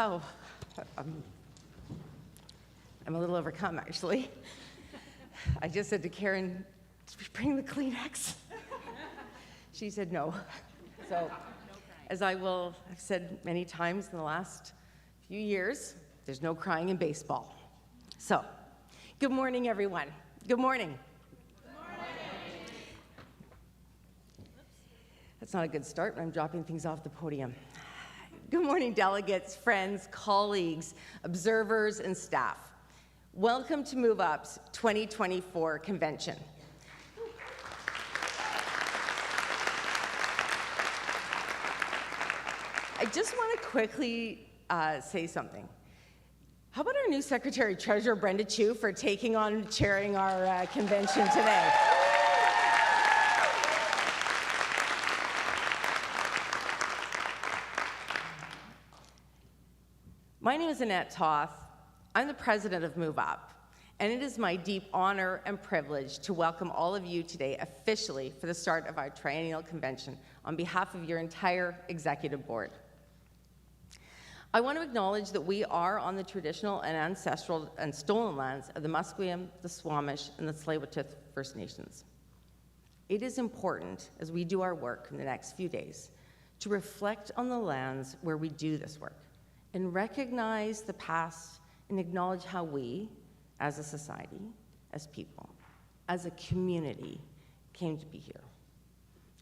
wow. I'm a little overcome, actually. I just said to Karen, did we bring the Kleenex? She said no. So, as I've said many times in the last few years, there's no crying in baseball. So, good morning, everyone. Good morning. Good morning. That's not a good start when I'm dropping things off the podium. Good morning, delegates, friends, colleagues, observers, and staff. Welcome to MoveUp's 2024 convention. I just want to quickly say something. How about our new Secretary-Treasurer, Brenda Chu, for taking on chairing our convention today? My name is Annette Toth. I'm the president of MoveUp, and it is my deep honor and privilege to welcome all of you today officially for the start of our triennial convention on behalf of your entire executive board. I want to acknowledge that we are on the traditional and ancestral and stolen lands of the Musqueam, the Squamish, and the Tsleil-Waututh First Nations. It is important, as we do our work in the next few days, to reflect on the lands where we do this work and recognize the past and acknowledge how we, as a society, as people, as a community, came to be here.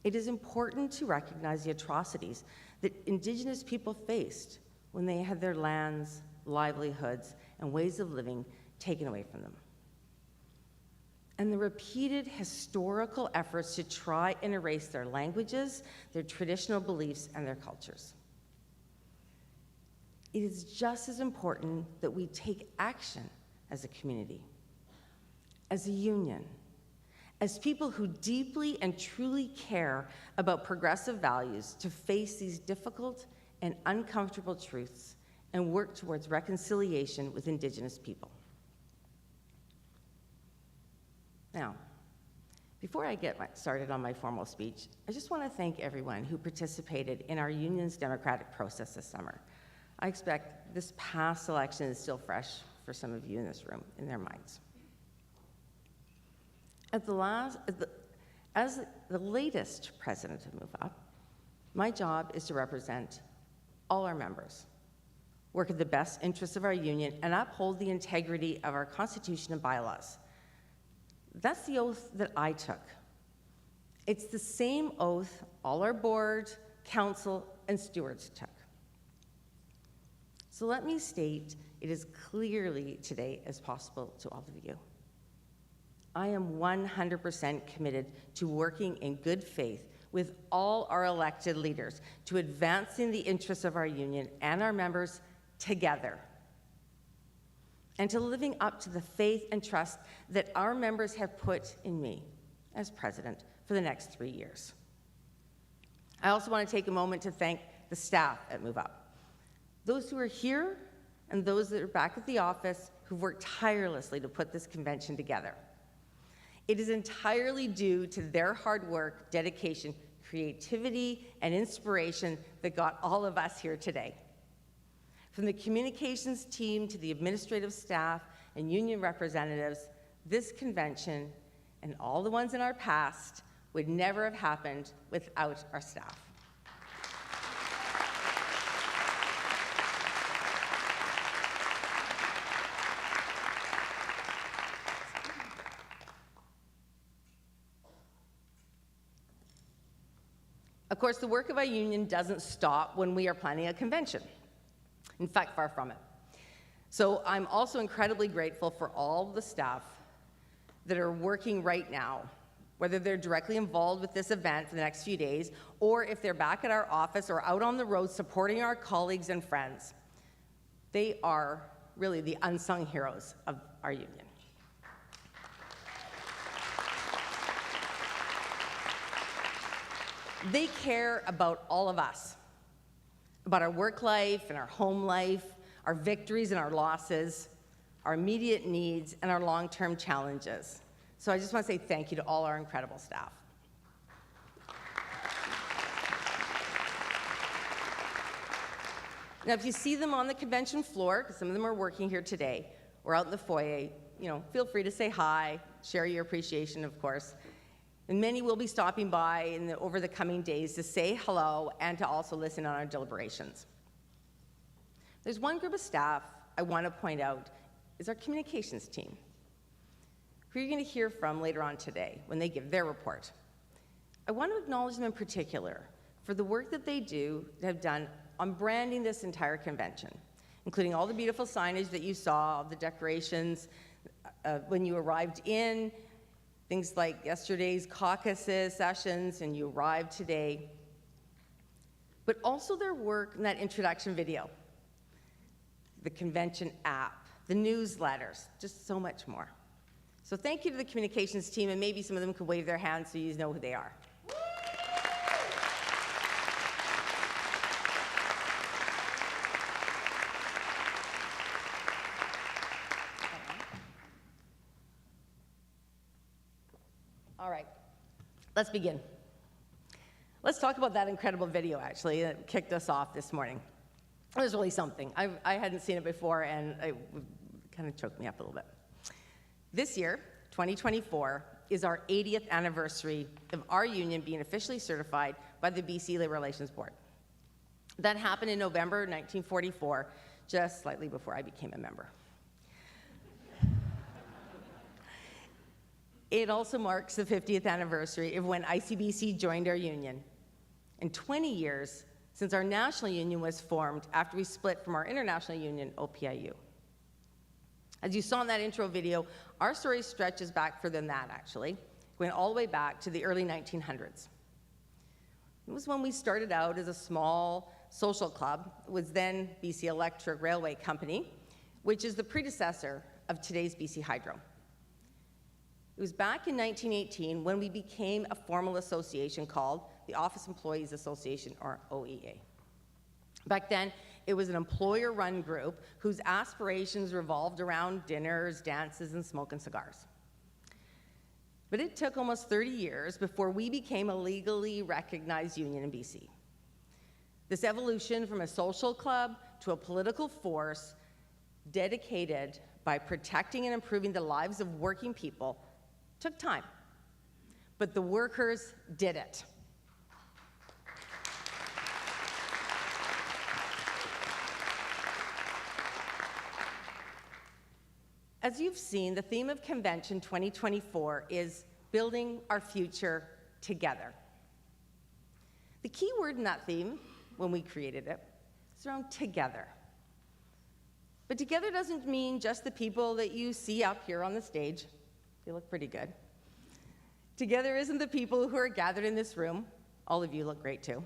It is important to recognize the atrocities that Indigenous people faced when they had their lands, livelihoods, and ways of living taken away from them. And the repeated historical efforts to try and erase their languages, their traditional beliefs, and their cultures. It is just as important that we take action as a community, as a union, as people who deeply and truly care about progressive values to face these difficult and uncomfortable truths and work towards reconciliation with Indigenous people. Now, before I get started on my formal speech, I just want to thank everyone who participated in our union's democratic process this summer. I expect this past election is still fresh for some of you in this room, in their minds. As the latest president of MoveUp, my job is to represent all our members, work in the best interests of our union, and uphold the integrity of our Constitution and bylaws. That's the oath that I took. It's the same oath all our board, council, and stewards took. So let me state it as clearly today as possible to all of you. I am 100% committed to working in good faith with all our elected leaders to advancing the interests of our union and our members together, and to living up to the faith and trust that our members have put in me as president for the next 3 years. I also want to take a moment to thank the staff at MoveUp. Those who are here and those that are back at the office who've worked tirelessly to put this convention together. It is entirely due to their hard work, dedication, creativity, and inspiration that got all of us here today. From the communications team to the administrative staff and union representatives, this convention and all the ones in our past would never have happened without our staff. Of course, the work of our union doesn't stop when we are planning a convention. In fact, far from it. So I'm also incredibly grateful for all the staff that are working right now, whether they're directly involved with this event for the next few days, or if they're back at our office or out on the road supporting our colleagues and friends. They are really the unsung heroes of our union. They care about all of us, about our work life and our home life, our victories and our losses, our immediate needs, and our long-term challenges. So I just want to say thank you to all our incredible staff. Now, if you see them on the convention floor, because some of them are working here today, or out in the foyer, feel free to say hi, share your appreciation, of course. And many will be stopping by over the coming days to say hello and to also listen on our deliberations. There's one group of staff I want to point out is our communications team, who you're going to hear from later on today when they give their report. I want to acknowledge them in particular for the work that they have done on branding this entire convention, including all the beautiful signage that you saw, the decorations when you arrived in, things like yesterday's caucuses sessions and you arrived today, but also their work in that introduction video, the convention app, the newsletters, just so much more. So thank you to the communications team, and maybe some of them could wave their hands so you know who they are. All right, let's begin. Let's talk about that incredible video, actually, that kicked us off this morning. It was really something. I hadn't seen it before, and it kind of choked me up a little bit. This year, 2024, is our 80th anniversary of our union being officially certified by the BC Labour Relations Board. That happened in November 1944, just slightly before I became a member. It also marks the 50th anniversary of when ICBC joined our union, and 20 years since our national union was formed after we split from our international union, OPIU. As you saw in that intro video, our story stretches back further than that, actually, going all the way back to the early 1900s. It was when we started out as a small social club. It was then BC Electric Railway Company, which is the predecessor of today's BC Hydro. It was back in 1918 when we became a formal association called the Office Employees Association, or OEA. Back then, it was an employer-run group whose aspirations revolved around dinners, dances, and smoking cigars. But it took almost 30 years before we became a legally recognized union in BC. This evolution from a social club to a political force dedicated by protecting and improving the lives of working people took time, but the workers did it. As you've seen, the theme of Convention 2024 is building our future together. The key word in that theme, when we created it, is around together. But together doesn't mean just the people that you see up here on the stage. They look pretty good. Together isn't the people who are gathered in this room. All of you look great too.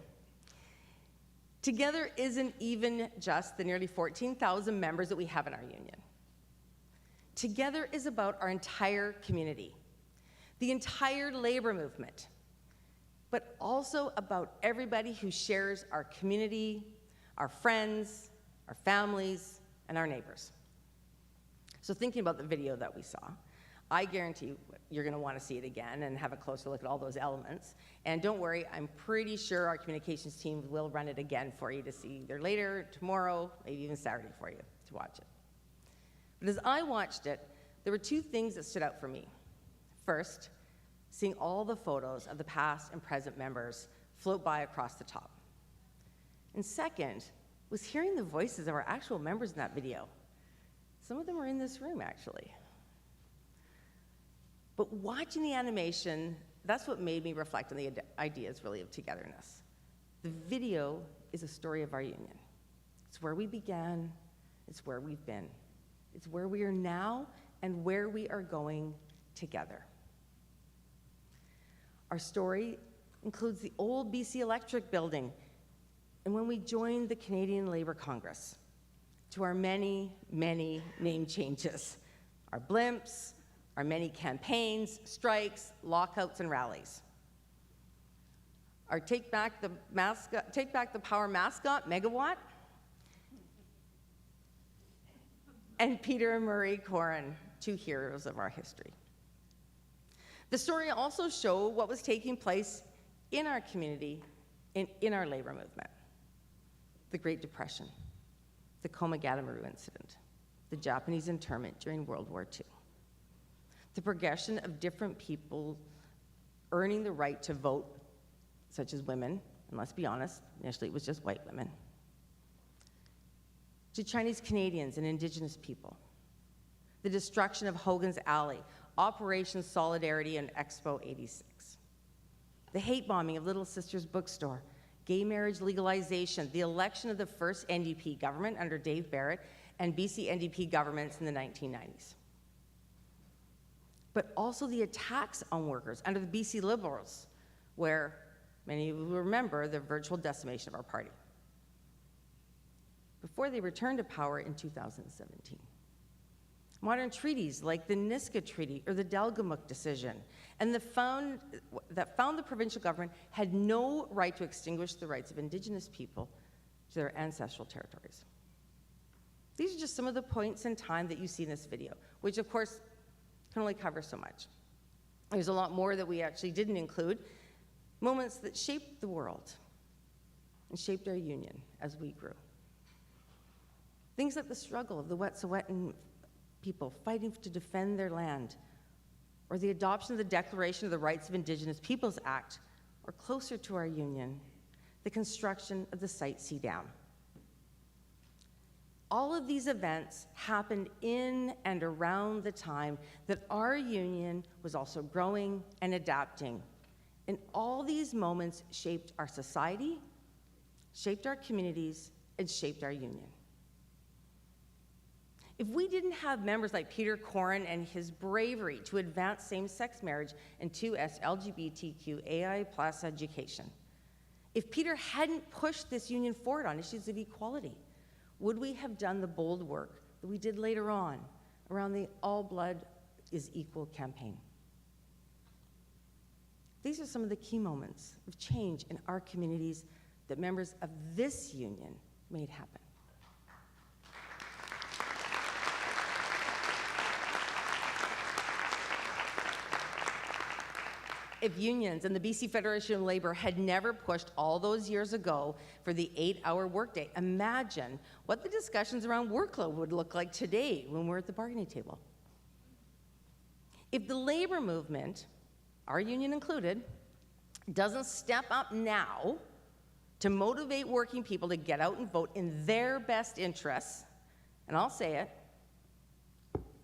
Together isn't even just the nearly 14,000 members that we have in our union. Together is about our entire community, the entire labor movement, but also about everybody who shares our community, our friends, our families, and our neighbors. So thinking about the video that we saw, I guarantee you're going to want to see it again and have a closer look at all those elements. And don't worry, I'm pretty sure our communications team will run it again for you to see either later, tomorrow, maybe even Saturday for you to watch it. But as I watched it, there were two things that stood out for me. First, seeing all the photos of the past and present members float by across the top. And second, was hearing the voices of our actual members in that video. Some of them are in this room, actually. But watching the animation, that's what made me reflect on the ideas, really, of togetherness. The video is a story of our union. It's where we began, it's where we've been. It's where we are now and where we are going together. Our story includes the old BC Electric building and when we joined the Canadian Labour Congress, to our many, many name changes, our blimps, our many campaigns, strikes, lockouts, and rallies. Our Take Back the Power mascot, Megawatt, and Peter and Murray Corin, two heroes of our history. The story also showed what was taking place in our community and in our labor movement. The Great Depression, the Komagatamoru incident, the Japanese internment during World War II, the progression of different people earning the right to vote, such as women, and let's be honest, initially it was just white women, to Chinese Canadians and Indigenous people, the destruction of Hogan's Alley, Operation Solidarity and Expo 86, the hate bombing of Little Sisters Bookstore, gay marriage legalization, the election of the first NDP government under Dave Barrett, and BC NDP governments in the 1990s. But also the attacks on workers under the BC Liberals, where many of you will remember the virtual decimation of our party, before they returned to power in 2017. Modern treaties like the Niska Treaty or the Delgamuukw decision, and that found the provincial government had no right to extinguish the rights of Indigenous people to their ancestral territories. These are just some of the points in time that you see in this video, which of course can only cover so much. There's a lot more that we actually didn't include, moments that shaped the world and shaped our union as we grew. Things like the struggle of the Wet'suwet'en people fighting to defend their land, or the adoption of the Declaration of the Rights of Indigenous Peoples Act, or closer to our union, the construction of the Site C Dam. All of these events happened in and around the time that our union was also growing and adapting. And all these moments shaped our society, shaped our communities, and shaped our union. If we didn't have members like Peter Corin and his bravery to advance same-sex marriage and 2S LGBTQAI+ education, if Peter hadn't pushed this union forward on issues of equality, would we have done the bold work that we did later on around the All Blood is Equal campaign? These are some of the key moments of change in our communities that members of this union made happen. If unions and the BC Federation of Labour had never pushed all those years ago for the 8-hour workday, imagine what the discussions around workload would look like today when we're at the bargaining table. If the labor movement, our union included, doesn't step up now to motivate working people to get out and vote in their best interests, and I'll say it,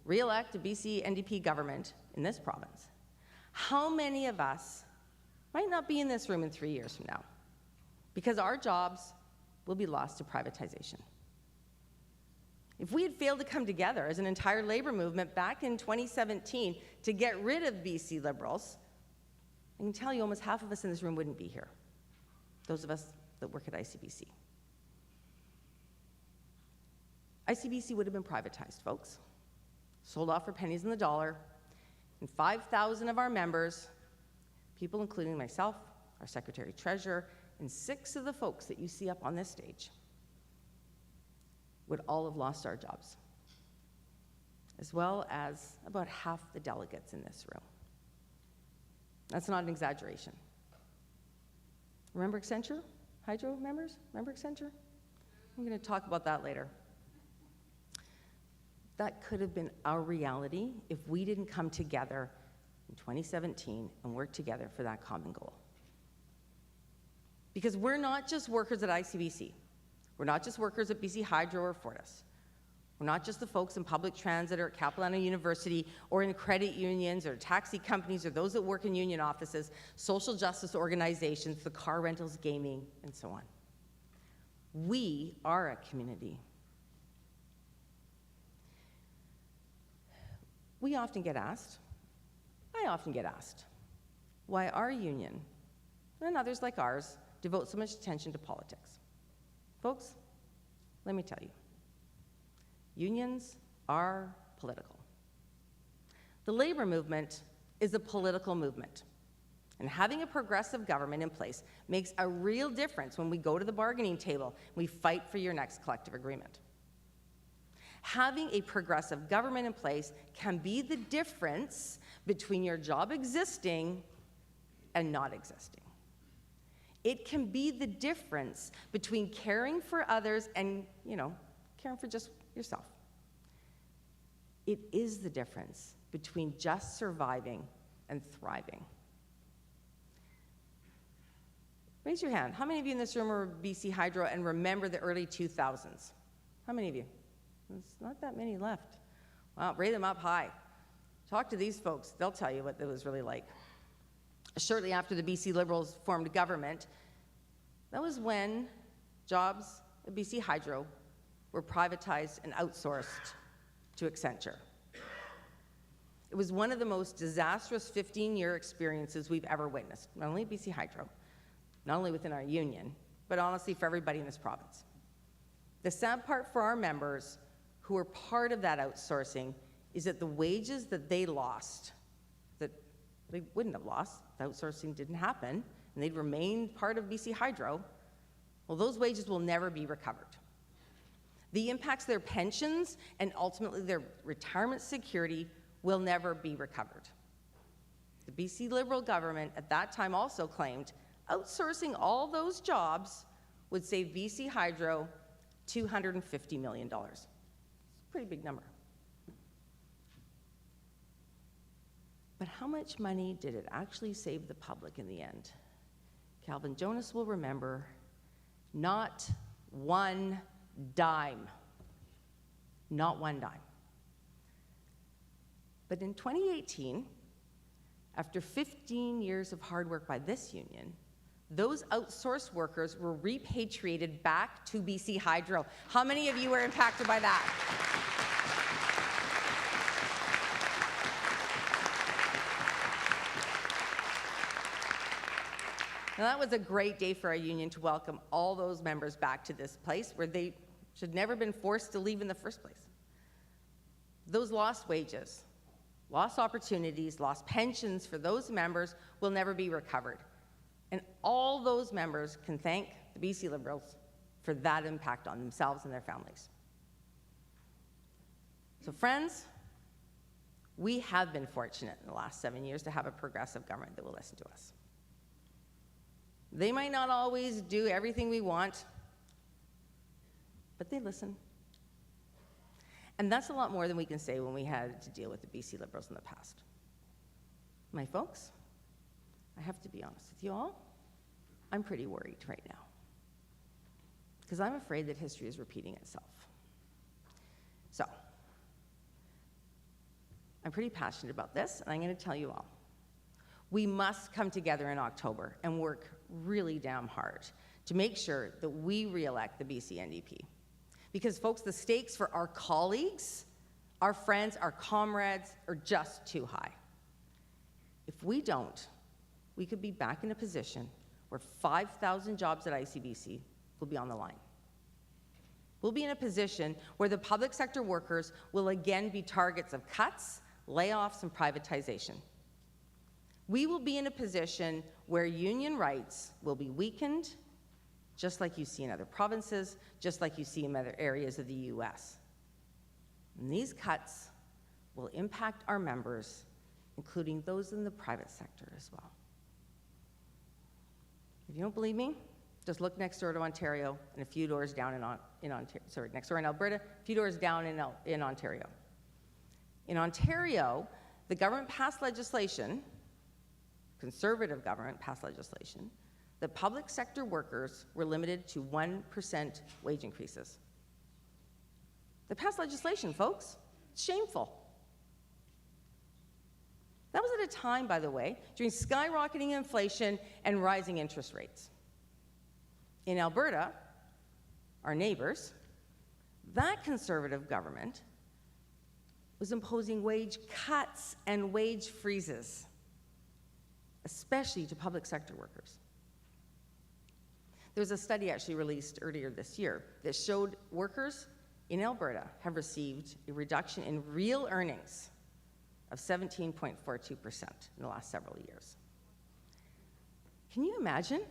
re-elect a BC NDP government in this province, how many of us might not be in this room in 3 years from now because our jobs will be lost to privatization? If we had failed to come together as an entire labor movement back in 2017 to get rid of BC Liberals, I can tell you almost half of us in this room wouldn't be here, those of us that work at ICBC. ICBC would have been privatized, folks, sold off for pennies on the dollar, and 5,000 of our members, people including myself, our Secretary-Treasurer, and 6 of the folks that you see up on this stage, would all have lost our jobs, as well as about half the delegates in this room. That's not an exaggeration. Remember Accenture? Hydro members? Remember Accenture? I'm going to talk about that later. That could have been our reality if we didn't come together in 2017 and work together for that common goal. Because we're not just workers at ICBC. We're not just workers at BC Hydro or Fortis. We're not just the folks in public transit or at Capilano University or in credit unions or taxi companies or those that work in union offices, social justice organizations, the car rentals, gaming, and so on. We are a community. We often get asked, I often get asked, why our union and others like ours devote so much attention to politics. Folks, let me tell you, unions are political. The labor movement is a political movement, and having a progressive government in place makes a real difference when we go to the bargaining table and we fight for your next collective agreement. Having a progressive government in place can be the difference between your job existing and not existing. It can be the difference between caring for others and, caring for just yourself. It is the difference between just surviving and thriving. Raise your hand. How many of you in this room are BC Hydro and remember the early 2000s? How many of you? There's not that many left. Wow, raise them up high. Talk to these folks. They'll tell you what it was really like. Shortly after the BC Liberals formed government, that was when jobs at BC Hydro were privatized and outsourced to Accenture. It was one of the most disastrous 15-year experiences we've ever witnessed, not only at BC Hydro, not only within our union, but honestly for everybody in this province. The sad part for our members who were part of that outsourcing is that the wages that they lost, that they wouldn't have lost, the outsourcing didn't happen, and they'd remained part of BC Hydro, well, those wages will never be recovered. The impacts to their pensions and ultimately their retirement security will never be recovered. The BC Liberal government at that time also claimed outsourcing all those jobs would save BC Hydro $250 million. It's a pretty big number. But how much money did it actually save the public in the end? Calvin Jonas will remember, not one dime. Not one dime. But in 2018, after 15 years of hard work by this union, those outsourced workers were repatriated back to BC Hydro. How many of you were impacted by that? Now, that was a great day for our union to welcome all those members back to this place where they should never have been forced to leave in the first place. Those lost wages, lost opportunities, lost pensions for those members will never be recovered. And all those members can thank the BC Liberals for that impact on themselves and their families. So friends, we have been fortunate in the last 7 years to have a progressive government that will listen to us. They might not always do everything we want, but they listen. And that's a lot more than we can say when we had to deal with the BC Liberals in the past. My folks, I have to be honest with you all, I'm pretty worried right now, because I'm afraid that history is repeating itself. So, I'm pretty passionate about this, and I'm going to tell you all. We must come together in October and work really damn hard to make sure that we re-elect the BC NDP. Because, folks, the stakes for our colleagues, our friends, our comrades are just too high. If we don't, we could be back in a position where 5,000 jobs at ICBC will be on the line. We'll be in a position where the public sector workers will again be targets of cuts, layoffs, and privatization. We will be in a position where union rights will be weakened, just like you see in other provinces, just like you see in other areas of the US. And these cuts will impact our members, including those in the private sector as well. If you don't believe me, just look next door to Ontario and a few doors down next door in Alberta, a few doors down in Ontario. In Ontario, the government passed legislation, conservative government passed legislation, that public sector workers were limited to 1% wage increases. They passed legislation, folks. It's shameful. That was at a time, by the way, during skyrocketing inflation and rising interest rates. In Alberta, our neighbors, that conservative government was imposing wage cuts and wage freezes, especially to public sector workers. There was a study actually released earlier this year that showed workers in Alberta have received a reduction in real earnings of 17.42% in the last several years. Can you imagine?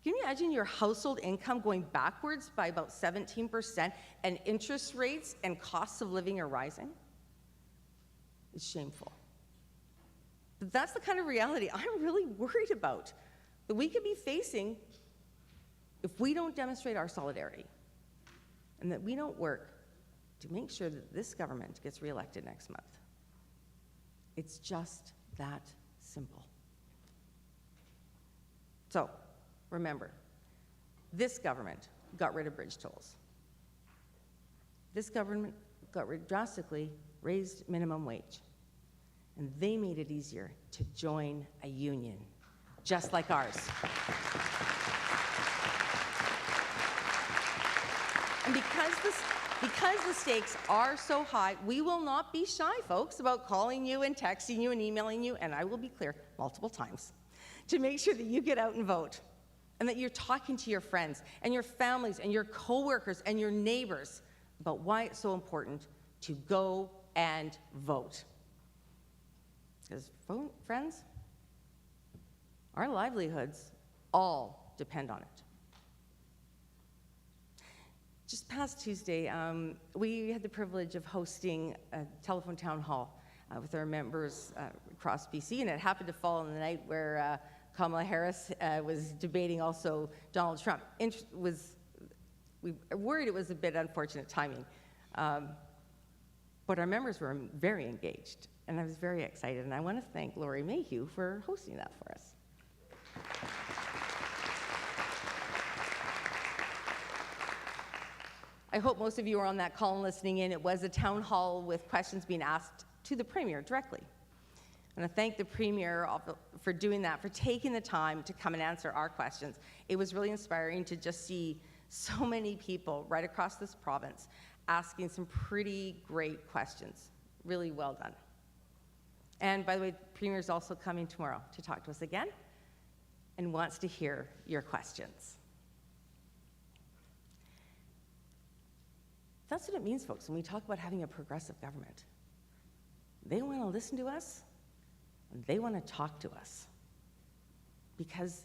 Can you imagine your household income going backwards by about 17% and interest rates and costs of living are rising? It's shameful. But that's the kind of reality I'm really worried about that we could be facing if we don't demonstrate our solidarity. and that we don't work to make sure that this government gets reelected next month. It's just that simple. So, remember, this government got rid of bridge tolls. This government drastically raised minimum wage. And they made it easier to join a union, just like ours. And because the stakes are so high, we will not be shy, folks, about calling you and texting you and emailing you, and I will be clear multiple times, to make sure that you get out and vote, and that you're talking to your friends and your families and your coworkers and your neighbors about why it's so important to go and vote. Because, friends, our livelihoods all depend on it. Just past Tuesday, we had the privilege of hosting a telephone town hall with our members across BC, and it happened to fall on the night where Kamala Harris was debating also Donald Trump. We were worried it was a bit unfortunate timing, but our members were very engaged, and I was very excited, and I want to thank Lori Mayhew for hosting that for us. I hope most of you are on that call and listening in. It was a town hall with questions being asked to the Premier directly. I want to thank the Premier for doing that, for taking the time to come and answer our questions. It was really inspiring to just see so many people right across this province asking some pretty great questions. Really well done. And by the way, the Premier is also coming tomorrow to talk to us again and wants to hear your questions. That's what it means, folks, when we talk about having a progressive government. They want to listen to us, and they want to talk to us, because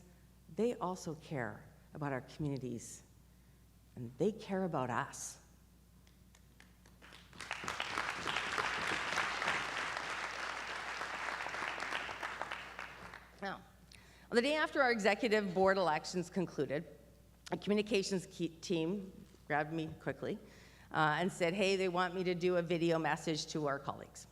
they also care about our communities, and they care about us. Now, on the day after our executive board elections concluded, a communications team grabbed me quickly and said, hey, they want me to do a video message to our colleagues.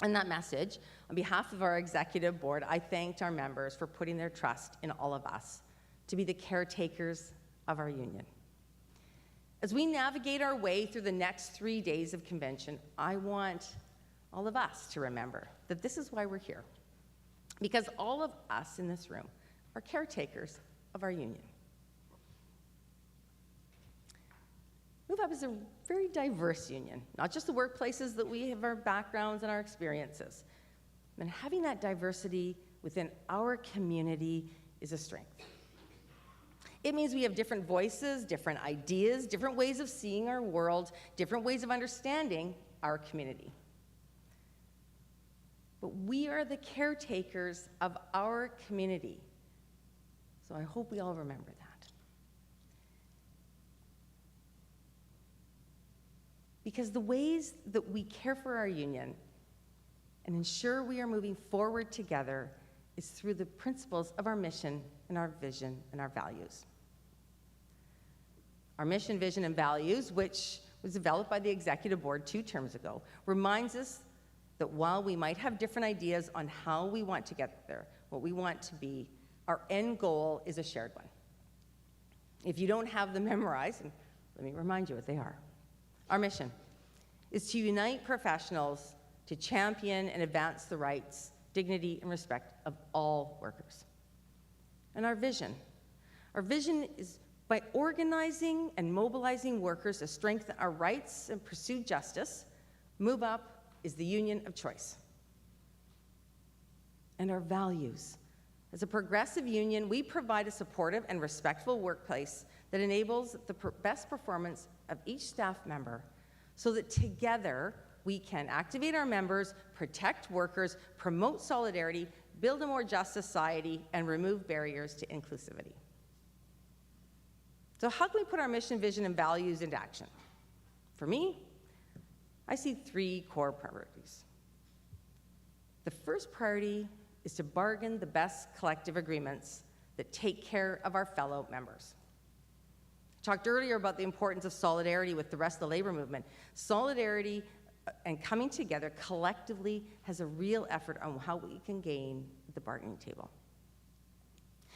In that message, on behalf of our executive board, I thanked our members for putting their trust in all of us to be the caretakers of our union. As we navigate our way through the next 3 days of convention, I want all of us to remember that this is why we're here, because all of us in this room are caretakers of our union. MoveUP is a very diverse union, not just the workplaces that we have our backgrounds and our experiences. And having that diversity within our community is a strength. It means we have different voices, different ideas, different ways of seeing our world, different ways of understanding our community. But we are the caretakers of our community. So I hope we all remember that. Because the ways that we care for our union and ensure we are moving forward together is through the principles of our mission and our vision and our values. Our mission, vision, and values, which was developed by the Executive Board 2 terms ago, reminds us that while we might have different ideas on how we want to get there, what we want to be, our end goal is a shared one. If you don't have them memorized, and let me remind you what they are. Our mission is to unite professionals to champion and advance the rights, dignity, and respect of all workers. And our vision is by organizing and mobilizing workers to strengthen our rights and pursue justice, MoveUp is the union of choice. And our values. As a progressive union, we provide a supportive and respectful workplace that enables the best performance of each staff member so that together we can activate our members, protect workers, promote solidarity, build a more just society, and remove barriers to inclusivity. So how can we put our mission, vision, and values into action? For me, I see 3 core priorities. The first priority is to bargain the best collective agreements that take care of our fellow members. Talked earlier about the importance of solidarity with the rest of the labor movement. Solidarity and coming together collectively has a real effort on how we can gain the bargaining table.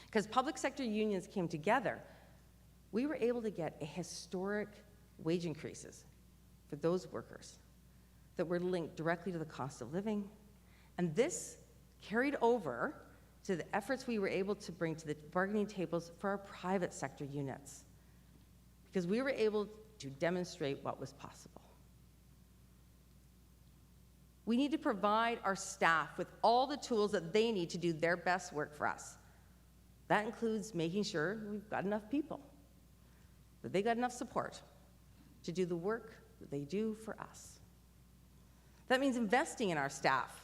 Because public sector unions came together, we were able to get a historic wage increases for those workers that were linked directly to the cost of living. And this carried over to the efforts we were able to bring to the bargaining tables for our private sector units, because we were able to demonstrate what was possible. We need to provide our staff with all the tools that they need to do their best work for us. That includes making sure we've got enough people, that they got enough support to do the work that they do for us. That means investing in our staff.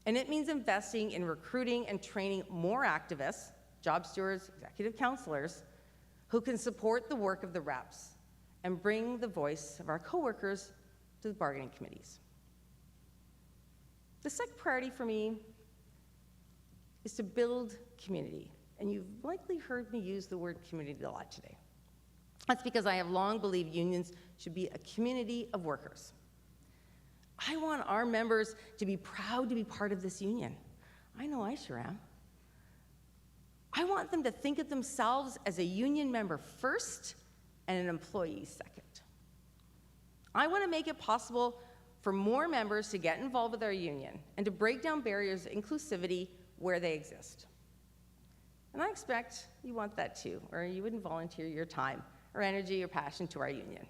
And it means investing in recruiting and training more activists, job stewards, executive counselors, who can support the work of the reps and bring the voice of our coworkers to the bargaining committees. The second priority for me is to build community. And you've likely heard me use the word community a lot today. That's because I have long believed unions should be a community of workers. I want our members to be proud to be part of this union. I know I sure am. I want them to think of themselves as a union member first and an employee second. I want to make it possible for more members to get involved with our union and to break down barriers of inclusivity where they exist. And I expect you want that too, or you wouldn't volunteer your time or energy or passion to our union.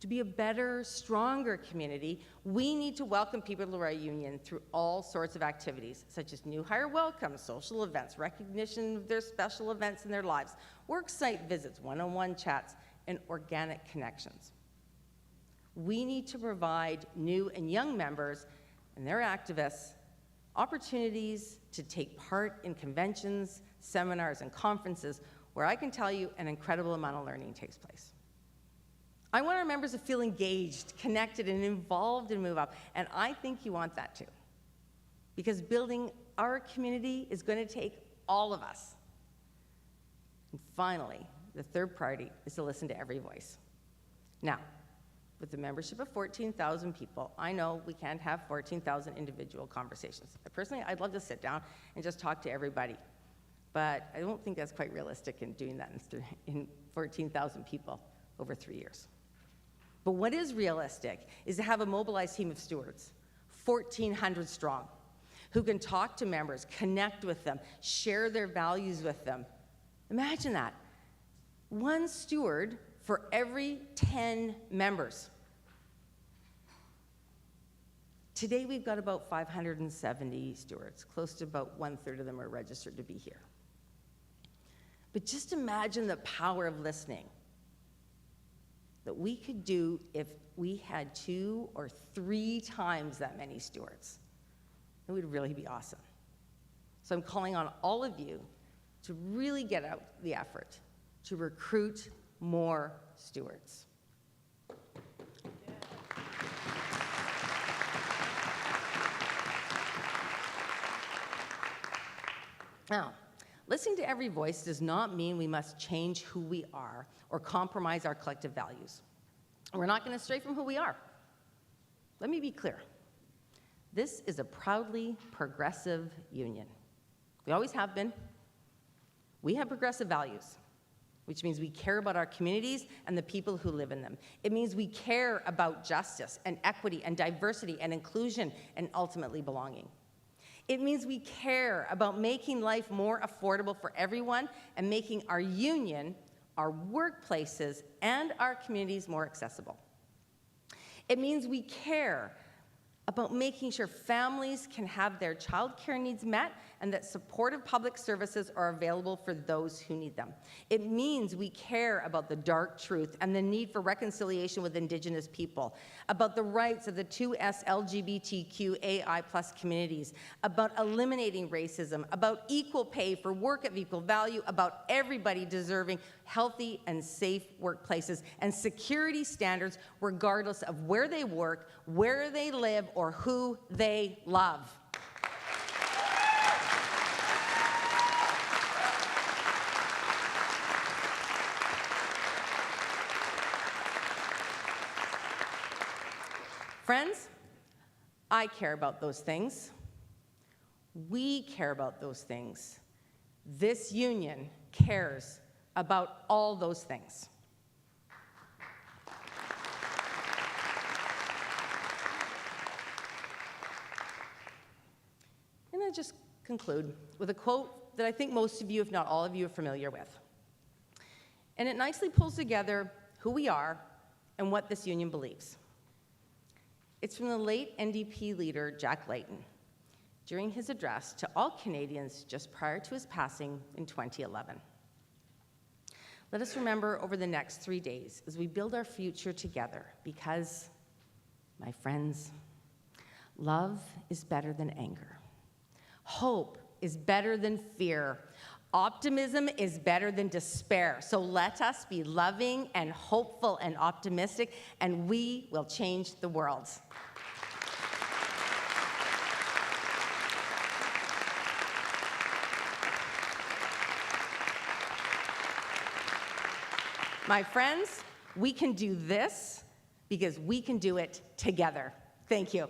To be a better, stronger community, we need to welcome people to our union through all sorts of activities, such as new hire welcome, social events, recognition of their special events in their lives, work site visits, one-on-one chats, and organic connections. We need to provide new and young members and their activists opportunities to take part in conventions, seminars, and conferences where I can tell you an incredible amount of learning takes place. I want our members to feel engaged, connected, and involved in MoveUp, and I think you want that too. Because building our community is going to take all of us. And finally, the third priority is to listen to every voice. Now, with the membership of 14,000 people, I know we can't have 14,000 individual conversations. Personally, I'd love to sit down and just talk to everybody, but I don't think that's quite realistic in doing that in 14,000 people over 3 years. But what is realistic is to have a mobilized team of stewards, 1,400 strong, who can talk to members, connect with them, share their values with them. Imagine that. One steward for every 10 members. Today we've got about 570 stewards. Close to about 1/3 of them are registered to be here. But just imagine the power of listening that we could do if we had 2 or 3 times that many stewards. It would really be awesome. So I'm calling on all of you to really get out the effort to recruit more stewards. Now, listening to every voice does not mean we must change who we are or compromise our collective values. We're not going to stray from who we are. Let me be clear. This is a proudly progressive union. We always have been. We have progressive values, which means we care about our communities and the people who live in them. It means we care about justice and equity and diversity and inclusion and ultimately belonging. It means we care about making life more affordable for everyone and making our union, our workplaces, and our communities more accessible. It means we care about making sure families can have their childcare needs met and that supportive public services are available for those who need them. It means we care about the dark truth and the need for reconciliation with Indigenous people, about the rights of the 2S LGBTQAI+ communities, about eliminating racism, about equal pay for work of equal value, about everybody deserving healthy and safe workplaces and security standards regardless of where they work, where they live, or who they love. Friends, I care about those things. We care about those things. This union cares about all those things. And I just conclude with a quote that I think most of you, if not all of you, are familiar with. And it nicely pulls together who we are and what this union believes. It's from the late NDP leader, Jack Layton, during his address to all Canadians just prior to his passing in 2011. Let us remember over the next 3 days as we build our future together, because, my friends, love is better than anger. Hope is better than fear. Optimism is better than despair. So let us be loving and hopeful and optimistic, and we will change the world. My friends, we can do this because we can do it together. Thank you.